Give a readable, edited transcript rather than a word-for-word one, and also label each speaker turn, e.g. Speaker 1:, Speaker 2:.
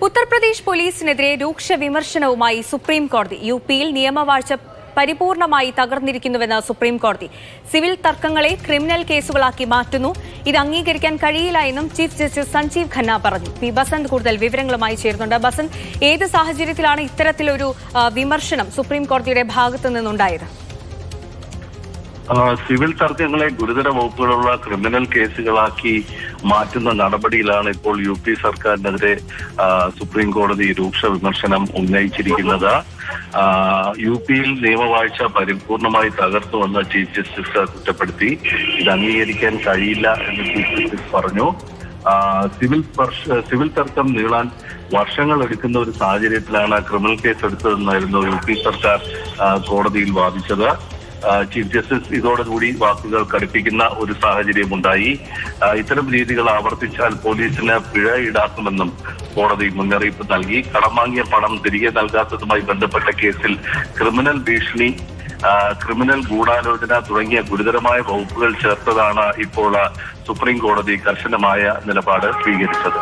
Speaker 1: ഉത്തർപ്രദേശ് പോലീസിനെതിരെ രൂക്ഷ വിമർശനവുമായി സുപ്രീം കോടതി. യുപിയിൽ നിയമവാഴ്ച പരിപൂർണമായി തകർന്നിരിക്കുന്നുവെന്ന് സുപ്രീം കോടതി. സിവിൽ തർക്കങ്ങളെ ക്രിമിനൽ കേസുകളാക്കി മാറ്റുന്നു. ഇത് അംഗീകരിക്കാൻ കഴിയില്ല എന്നും ചീഫ് ജസ്റ്റിസ് സഞ്ജീവ് ഖന്ന പറഞ്ഞു. പി ബസന്ത് കൂടുതൽ വിവരങ്ങളുമായി ചേരുന്നുണ്ട്. ബസന്ത്, ഏത് സാഹചര്യത്തിലാണ് ഇത്തരത്തിലൊരു വിമർശനം സുപ്രീം കോടതിയുടെ ഭാഗത്തു നിന്നുണ്ടായത്?
Speaker 2: സിവിൽ തർക്കങ്ങളെ ഗുരുതര വകുപ്പുകളുള്ള ക്രിമിനൽ കേസുകളാക്കി മാറ്റുന്ന നടപടിയിലാണ് ഇപ്പോൾ യു പി സർക്കാരിനെതിരെ സുപ്രീം കോടതി രൂക്ഷ വിമർശനം ഉന്നയിച്ചിരിക്കുന്നത്. യു പിയിൽ നിയമവാഴ്ച പരിപൂർണമായി തകർത്തുവെന്ന് ചീഫ് ജസ്റ്റിസ് കുറ്റപ്പെടുത്തി. ഇത് അംഗീകരിക്കാൻ കഴിയില്ല എന്ന് ചീഫ് ജസ്റ്റിസ് പറഞ്ഞു. സിവിൽ തർക്കം നീളാൻ വർഷങ്ങൾ എടുക്കുന്ന ഒരു സാഹചര്യത്തിലാണ് ക്രിമിനൽ കേസ് എടുത്തതെന്നായിരുന്നു യു പി സർക്കാർ കോടതിയിൽ വാദിച്ചത്. ചീഫ് ജസ്റ്റിസ് ഇതോടുകൂടി വാക്കുകൾ കടുപ്പിക്കുന്ന ഒരു സാഹചര്യമുണ്ടായി. ഇത്തരം രീതികൾ ആവർത്തിച്ചാൽ പോലീസിന് പിഴ ഈടാക്കുമെന്നും കോടതി മുന്നറിയിപ്പ് നൽകി. കടം വാങ്ങിയ പണം തിരികെ നൽകാത്തതുമായി ബന്ധപ്പെട്ട കേസിൽ ക്രിമിനൽ ഭീഷണി, ക്രിമിനൽ ഗൂഢാലോചന തുടങ്ങിയ ഗുരുതരമായ വകുപ്പുകൾ ചേർത്തതാണ് ഇപ്പോൾ സുപ്രീം കോടതി കർശനമായ നിലപാട് സ്വീകരിച്ചത്.